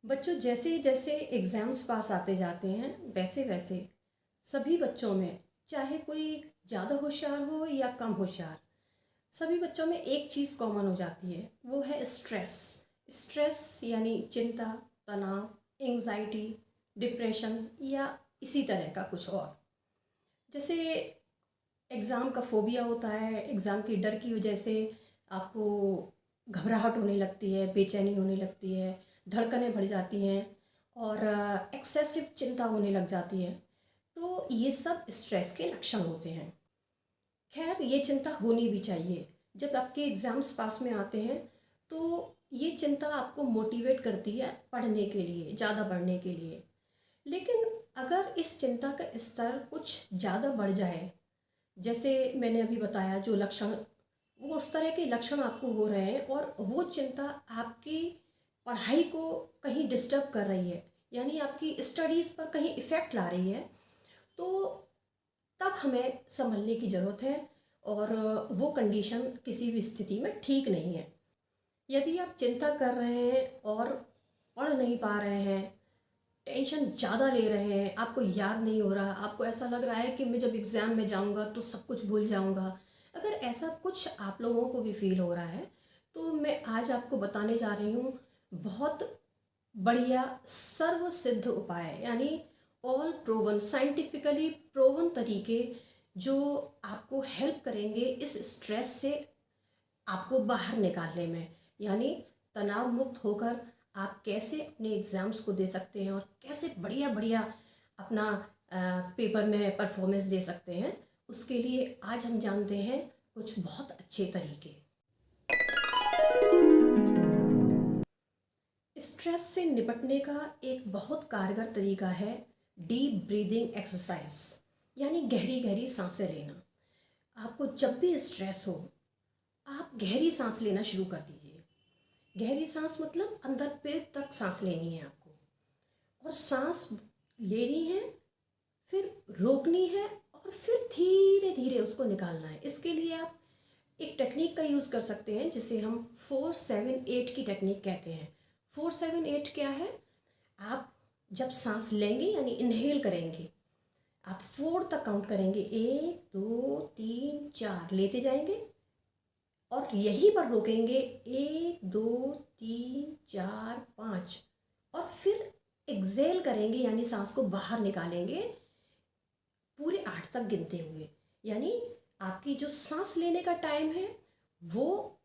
बच्चों जैसे जैसे एग्ज़ाम्स पास आते जाते हैं वैसे वैसे सभी बच्चों में, चाहे कोई ज़्यादा होशियार हो या कम होशियार, सभी बच्चों में एक चीज़ कॉमन हो जाती है, वो है स्ट्रेस। स्ट्रेस यानी चिंता, तनाव, एंजाइटी, डिप्रेशन या इसी तरह का कुछ और। जैसे एग्ज़ाम का फोबिया होता है, एग्ज़ाम के डर की वजह से आपको घबराहट होने लगती है, बेचैनी होने लगती है, धड़कनें बढ़ जाती हैं और एक्सेसिव चिंता होने लग जाती है। तो ये सब स्ट्रेस के लक्षण होते हैं। खैर, ये चिंता होनी भी चाहिए। जब आपके एग्ज़ाम्स पास में आते हैं तो ये चिंता आपको मोटिवेट करती है पढ़ने के लिए, ज़्यादा पढ़ने के लिए। लेकिन अगर इस चिंता का स्तर कुछ ज़्यादा बढ़ जाए, जैसे मैंने अभी बताया जो लक्षण, वो उस तरह के लक्षण आपको हो रहे हैं और वो चिंता आपकी पढ़ाई को कहीं डिस्टर्ब कर रही है, यानी आपकी स्टडीज़ पर कहीं इफ़ेक्ट ला रही है, तो तब हमें संभलने की ज़रूरत है और वो कंडीशन किसी भी स्थिति में ठीक नहीं है। यदि आप चिंता कर रहे हैं और पढ़ नहीं पा रहे हैं, टेंशन ज़्यादा ले रहे हैं, आपको याद नहीं हो रहा, आपको ऐसा लग रहा है कि मैं जब एग्ज़ाम में जाऊंगा तो सब कुछ भूल जाऊंगा, अगर ऐसा कुछ आप लोगों को भी फील हो रहा है तो मैं आज आपको बताने जा रही हूँ बहुत बढ़िया सर्व सिद्ध उपाय, यानी ऑल प्रोवन, साइंटिफिकली प्रोवन तरीके जो आपको हेल्प करेंगे इस स्ट्रेस से आपको बाहर निकालने में। यानी तनाव मुक्त होकर आप कैसे अपने एग्ज़ाम्स को दे सकते हैं और कैसे बढ़िया बढ़िया अपना पेपर में परफॉर्मेंस दे सकते हैं, उसके लिए आज हम जानते हैं कुछ बहुत अच्छे तरीके। स्ट्रेस से निपटने का एक बहुत कारगर तरीका है डीप ब्रीदिंग एक्सरसाइज, यानी गहरी गहरी सांसें लेना। आपको जब भी स्ट्रेस हो, आप गहरी सांस लेना शुरू कर दीजिए। गहरी सांस मतलब अंदर पेट तक सांस लेनी है आपको, और सांस लेनी है, फिर रोकनी है और फिर धीरे धीरे उसको निकालना है। इसके लिए आप एक टेक्निक का यूज़ कर सकते हैं जिसे हम 4-7-8 की टेक्निक कहते हैं। 4-7-8 क्या है? आप जब सांस लेंगे यानी इनहेल करेंगे, आप 4 तक काउंट करेंगे, 1 2 3 4 लेते जाएंगे और यहीं पर रोकेंगे, 1 2 3 4 5, और फिर एक्सेल करेंगे यानी सांस को बाहर निकालेंगे पूरे 8 तक गिनते हुए। यानी आपकी जो सांस लेने का टाइम है वो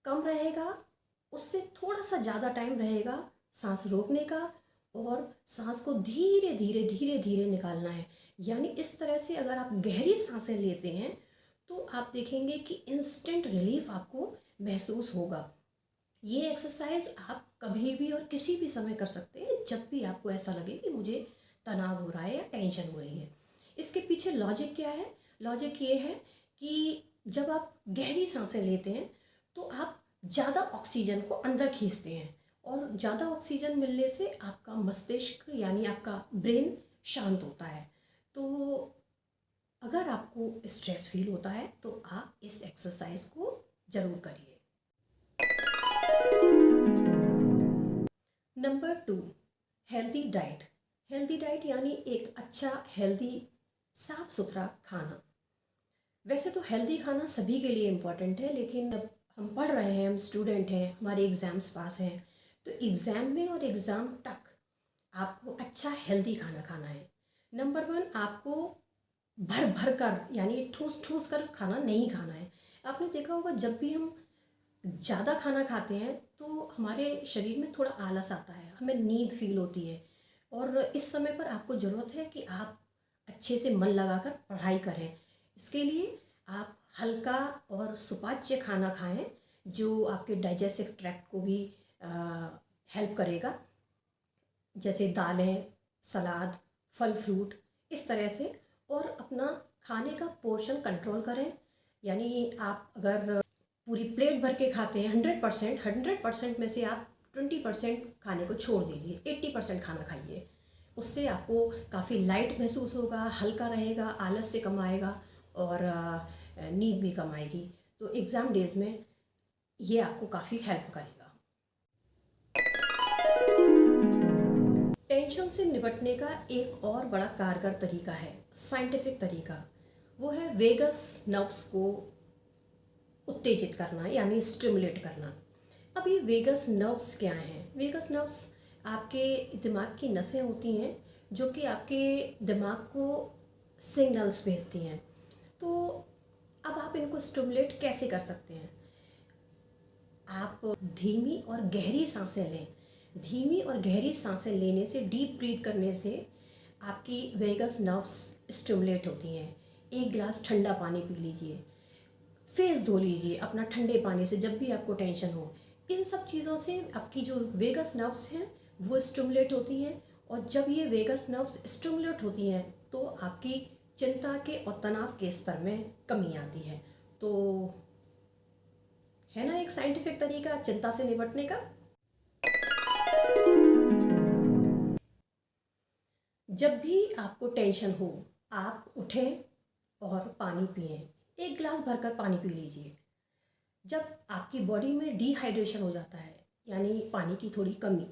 कम रहेगा, उससे थोड़ा सा ज़्यादा टाइम रहेगा सांस रोकने का, और सांस को धीरे धीरे धीरे धीरे निकालना है। यानी इस तरह से अगर आप गहरी सांसें लेते हैं तो आप देखेंगे कि इंस्टेंट रिलीफ आपको महसूस होगा। ये एक्सरसाइज आप कभी भी और किसी भी समय कर सकते हैं, जब भी आपको ऐसा लगे कि मुझे तनाव हो रहा है या टेंशन हो रही है। इसके पीछे लॉजिक क्या है? लॉजिक ये है कि जब आप गहरी सांसें लेते हैं तो आप ज़्यादा ऑक्सीजन को अंदर खींचते हैं, और ज़्यादा ऑक्सीजन मिलने से आपका मस्तिष्क यानी आपका ब्रेन शांत होता है। तो अगर आपको स्ट्रेस फील होता है तो आप इस एक्सरसाइज को ज़रूर करिए। Number 2, healthy diet. Healthy diet यानी एक अच्छा हेल्दी साफ सुथरा खाना। वैसे तो हेल्दी खाना सभी के लिए इम्पॉर्टेंट है, लेकिन जब हम पढ़ रहे हैं, हम स्टूडेंट हैं, हमारे एग्ज़ाम्स पास हैं, तो एग्ज़ाम में और एग्ज़ाम तक आपको अच्छा हेल्दी खाना खाना है। नंबर 1, आपको भर भर कर यानी ठूस ठूस कर खाना नहीं खाना है। आपने देखा होगा जब भी हम ज़्यादा खाना खाते हैं तो हमारे शरीर में थोड़ा आलस आता है, हमें नींद फील होती है, और इस समय पर आपको ज़रूरत है कि आप अच्छे से मन लगाकर पढ़ाई करें। इसके लिए आप हल्का और सुपाच्य खाना खाएं जो आपके डाइजेस्टिव ट्रैक्ट को भी हेल्प करेगा, जैसे दालें, सलाद, फल फ्रूट, इस तरह से। और अपना खाने का पोर्शन कंट्रोल करें, यानी आप अगर पूरी प्लेट भर के खाते हैं 100% में से आप 20% खाने को छोड़ दीजिए, 80% खाना खाइए। उससे आपको काफ़ी लाइट महसूस होगा, हल्का रहेगा, आलस से कम आएगा और नींद भी कम आएगी। तो एग्ज़ाम डेज़ में ये आपको काफ़ी हेल्प करेगा। टेंशन से निपटने का एक और बड़ा कारगर तरीका है, साइंटिफिक तरीका। वो है वेगस नर्व्स को उत्तेजित करना, यानी स्टिमुलेट करना। अब ये वेगस नर्व्स क्या हैं? वेगस नर्व्स आपके दिमाग की नसें होती हैं जो कि आपके दिमाग को सिग्नल्स भेजती हैं। तो अब आप इनको स्टिमुलेट कैसे कर सकते हैं? आप धीमी और गहरी सांसें लें। धीमी और गहरी सांसें लेने से, डीप ब्रीथ करने से आपकी वेगस नर्व्स स्टिमुलेट होती हैं। एक गिलास ठंडा पानी पी लीजिए, फेस धो लीजिए अपना ठंडे पानी से जब भी आपको टेंशन हो। इन सब चीज़ों से आपकी जो वेगस नर्व्स हैं वो स्टिमुलेट होती हैं, और जब ये वेगस नर्व्स स्टिमुलेट होती हैं तो आपकी चिंता के और तनाव के स्तर में कमी आती है। तो है ना एक साइंटिफिक तरीका चिंता से निपटने का। जब भी आपको टेंशन हो, आप उठें और पानी पिएं। एक गिलास भरकर पानी पी लीजिए। जब आपकी बॉडी में डिहाइड्रेशन हो जाता है, यानी पानी की थोड़ी कमी,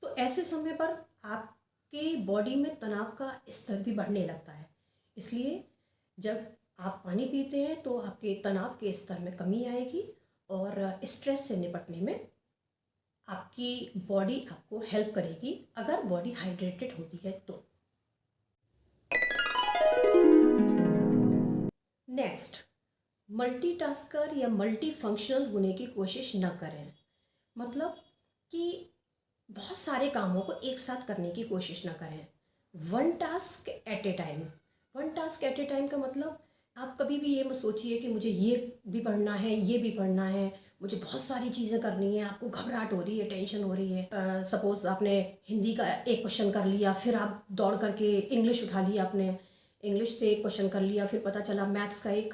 तो ऐसे समय पर आपके बॉडी में तनाव का स्तर भी बढ़ने लगता है। इसलिए जब आप पानी पीते हैं तो आपके तनाव के स्तर में कमी आएगी और स्ट्रेस से निपटने में आपकी बॉडी आपको हेल्प करेगी, अगर बॉडी हाइड्रेटेड होती है तो। नेक्स्ट, मल्टीटास्कर या मल्टी फंक्शनल होने की कोशिश न करें। मतलब कि बहुत सारे कामों को एक साथ करने की कोशिश न करें। One task at A time. One task at A time का मतलब आप कभी भी ये मत सोचिए कि मुझे ये भी पढ़ना है, ये भी पढ़ना है, मुझे बहुत सारी चीज़ें करनी है। आपको घबराहट हो रही है, टेंशन हो रही है। सपोज़ आपने हिंदी का एक क्वेश्चन कर लिया, फिर आप दौड़ करके इंग्लिश उठा लिया, आपने इंग्लिश से एक क्वेश्चन कर लिया, फिर पता चला मैथ्स का एक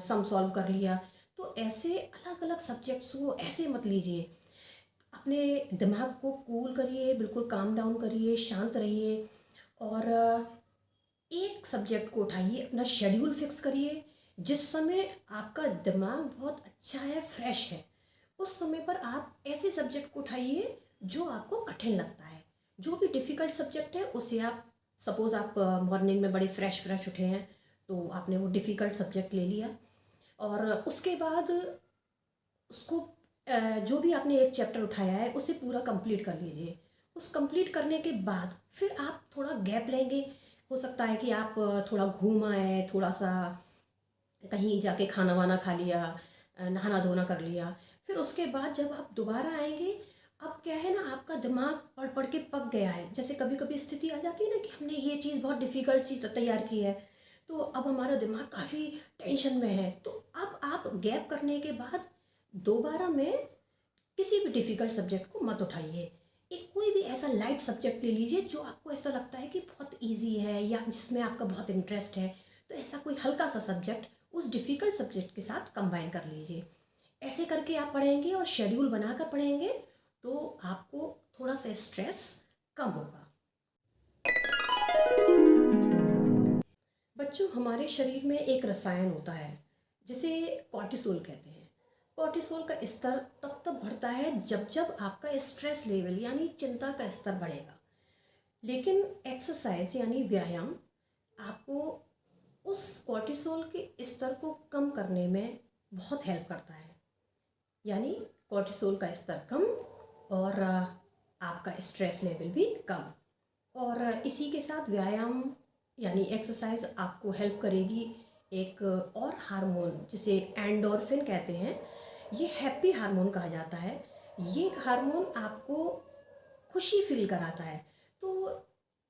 सम सॉल्व कर लिया। तो ऐसे अलग अलग सब्जेक्ट्स को ऐसे मत लीजिए। अपने दिमाग को कूल करिए, बिल्कुल काम डाउन करिए, शांत रहिए और एक सब्जेक्ट को उठाइए। अपना शेड्यूल फिक्स करिए। जिस समय आपका दिमाग बहुत अच्छा है, फ्रेश है, उस समय पर आप ऐसे सब्जेक्ट को उठाइए जो आपको कठिन लगता है। जो भी डिफ़िकल्ट सब्जेक्ट है उसे आप, सपोज़ आप मॉर्निंग में बड़े फ्रेश उठे हैं तो आपने वो डिफ़िकल्ट सब्जेक्ट ले लिया, और उसके बाद उसको जो भी आपने एक चैप्टर उठाया है उसे पूरा कंप्लीट कर लीजिए। उस कंप्लीट करने के बाद फिर आप थोड़ा गैप लेंगे। हो सकता है कि आप थोड़ा घूम आए, थोड़ा सा कहीं जाके खाना वाना खा लिया, नहाना धोना कर लिया। फिर उसके बाद जब आप दोबारा आएंगे, अब क्या है ना, आपका दिमाग पढ़ पढ़ के पक गया है। जैसे कभी कभी स्थिति आ जाती है ना कि हमने ये चीज़ बहुत डिफ़िकल्ट चीज़ तैयार की है, तो अब हमारा दिमाग काफ़ी टेंशन में है। तो अब आप गैप करने के बाद दोबारा में किसी भी डिफ़िकल्ट सब्जेक्ट को मत उठाइए। एक कोई भी ऐसा लाइट सब्जेक्ट ले लीजिए जो आपको ऐसा लगता है कि बहुत इजी है या जिसमें आपका बहुत इंटरेस्ट है। तो ऐसा कोई हल्का सा सब्जेक्ट उस डिफ़िकल्ट सब्जेक्ट के साथ कंबाइन कर लीजिए। ऐसे करके आप पढ़ेंगे और शेड्यूल बनाकर पढ़ेंगे तो आपको थोड़ा सा स्ट्रेस कम होगा। बच्चों, हमारे शरीर में एक रसायन होता है जिसे कॉर्टिसोल कहते हैं। कॉर्टिसोल का स्तर तब तक बढ़ता है जब जब आपका स्ट्रेस लेवल यानी चिंता का स्तर बढ़ेगा। लेकिन एक्सरसाइज यानी व्यायाम आपको उस कॉर्टिसोल के स्तर को कम करने में बहुत हेल्प करता है। यानी कॉर्टिसोल का स्तर कम और आपका स्ट्रेस लेवल भी कम। और इसी के साथ व्यायाम यानी एक्सरसाइज आपको हेल्प करेगी एक और हार्मोन जिसे एंडोर्फिन कहते हैं। ये हैप्पी हार्मोन कहा जाता है। ये हार्मोन आपको खुशी फील कराता है। तो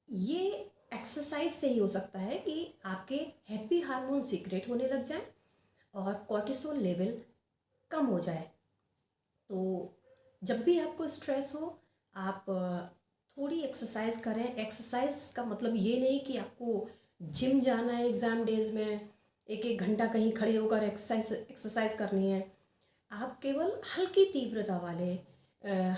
ये एक्सरसाइज से ही हो सकता है कि आपके हैप्पी हार्मोन सीक्रेट होने लग जाए और कॉर्टिसोल लेवल कम हो जाए। तो जब भी आपको स्ट्रेस हो, आप थोड़ी एक्सरसाइज करें। एक्सरसाइज का मतलब ये नहीं कि आपको जिम जाना है एग्ज़ाम डेज में, एक एक घंटा कहीं खड़े होकर एक्सरसाइज करनी है। आप केवल हल्की तीव्रता वाले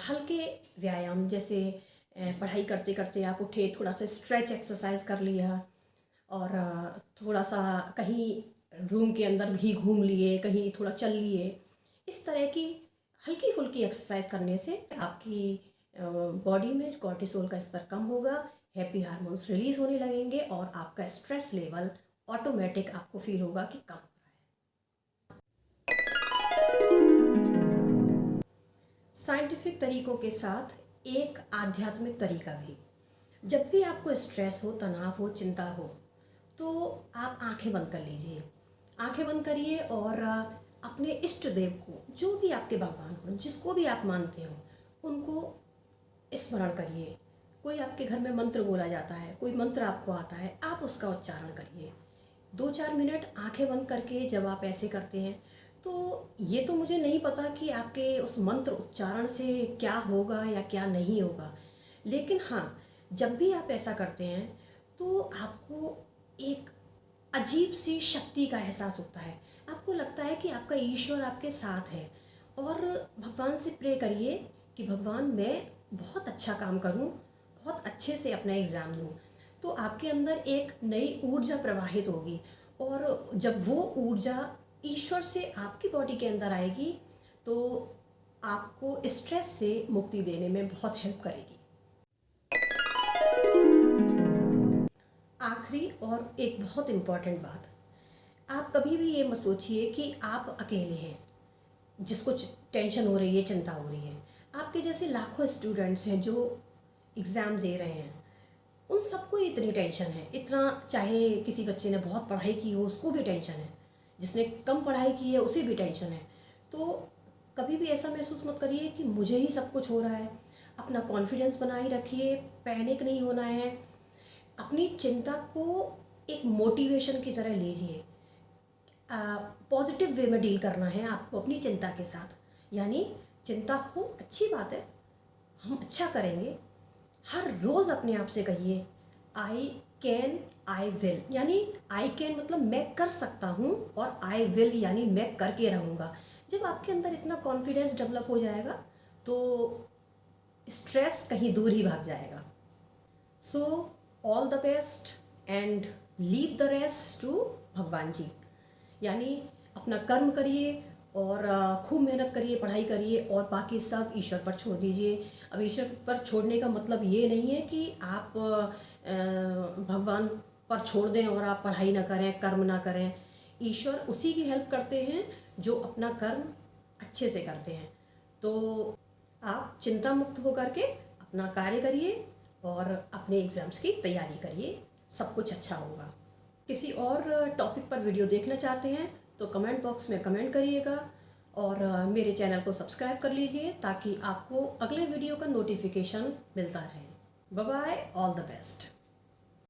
हल्के व्यायाम, जैसे पढ़ाई करते करते आप उठे, थोड़ा सा स्ट्रेच एक्सरसाइज कर लिया और थोड़ा सा कहीं रूम के अंदर ही घूम लिए, कहीं थोड़ा चल लिए। इस तरह की हल्की फुल्की एक्सरसाइज करने से आपकी बॉडी में कॉर्टिसोल का स्तर कम होगा, हैप्पी हार्मोन्स रिलीज होने लगेंगे और आपका स्ट्रेस लेवल ऑटोमेटिक आपको फील होगा कि कम हो रहा है। साइंटिफिक तरीकों के साथ एक आध्यात्मिक तरीका भी। जब भी आपको स्ट्रेस हो, तनाव हो, चिंता हो, तो आप आंखें बंद कर लीजिए। आंखें बंद करिए और अपने इष्ट देव को, जो भी आपके भगवान हो, जिसको भी आप मानते हो, उनको स्मरण करिए। कोई आपके घर में मंत्र बोला जाता है, कोई मंत्र आपको आता है, आप उसका उच्चारण करिए। 2-4 मिनट आंखें बंद करके जब आप ऐसे करते हैं, तो ये तो मुझे नहीं पता कि आपके उस मंत्र उच्चारण से क्या होगा या क्या नहीं होगा, लेकिन हाँ, जब भी आप ऐसा करते हैं तो आपको एक अजीब सी शक्ति का एहसास होता है। आपको लगता है कि आपका ईश्वर आपके साथ है और भगवान से प्रे करिए कि भगवान मैं बहुत अच्छा काम करूं, बहुत अच्छे से अपना एग्ज़ाम दूं। तो आपके अंदर एक नई ऊर्जा प्रवाहित होगी और जब वो ऊर्जा ईश्वर से आपकी बॉडी के अंदर आएगी तो आपको स्ट्रेस से मुक्ति देने में बहुत हेल्प करेगी। आखिरी और एक बहुत इम्पॉर्टेंट बात, आप कभी भी ये मत सोचिए कि आप अकेले हैं जिसको टेंशन हो रही है, चिंता हो रही है। आपके जैसे लाखों स्टूडेंट्स हैं जो एग्ज़ाम दे रहे हैं, उन सबको इतनी टेंशन है। इतना, चाहे किसी बच्चे ने बहुत पढ़ाई की हो उसको भी टेंशन है, जिसने कम पढ़ाई की है उसे भी टेंशन है। तो कभी भी ऐसा महसूस मत करिए कि मुझे ही सब कुछ हो रहा है। अपना कॉन्फिडेंस बनाए रखिए, पैनिक नहीं होना है। अपनी चिंता को एक मोटिवेशन की तरह लीजिए। पॉजिटिव वे में डील करना है आपको अपनी चिंता के साथ। यानी चिंता हो, अच्छी बात है, हम अच्छा करेंगे। हर रोज़ अपने आप से कहिए आई कैन, आई विल। यानी आई कैन मतलब मैं कर सकता हूँ और आई विल यानी मैं करके रहूँगा। जब आपके अंदर इतना कॉन्फिडेंस डेवलप हो जाएगा तो स्ट्रेस कहीं दूर ही भाग जाएगा। So all the best and leave the rest to भगवान जी। यानी अपना कर्म करिए और खूब मेहनत करिए, पढ़ाई करिए और बाकी सब ईश्वर पर छोड़ दीजिए। अब ईश्वर पर छोड़ने का मतलब ये नहीं है कि आप भगवान पर छोड़ दें और आप पढ़ाई ना करें, कर्म ना करें। ईश्वर उसी की हेल्प करते हैं जो अपना कर्म अच्छे से करते हैं। तो आप चिंता मुक्त होकर के अपना कार्य करिए और अपने एग्ज़ाम्स की तैयारी करिए, सब कुछ अच्छा होगा। किसी और टॉपिक पर वीडियो देखना चाहते हैं तो कमेंट बॉक्स में कमेंट करिएगा और मेरे चैनल को सब्सक्राइब कर लीजिए ताकि आपको अगले वीडियो का नोटिफिकेशन मिलता रहे। Bye bye, all the best.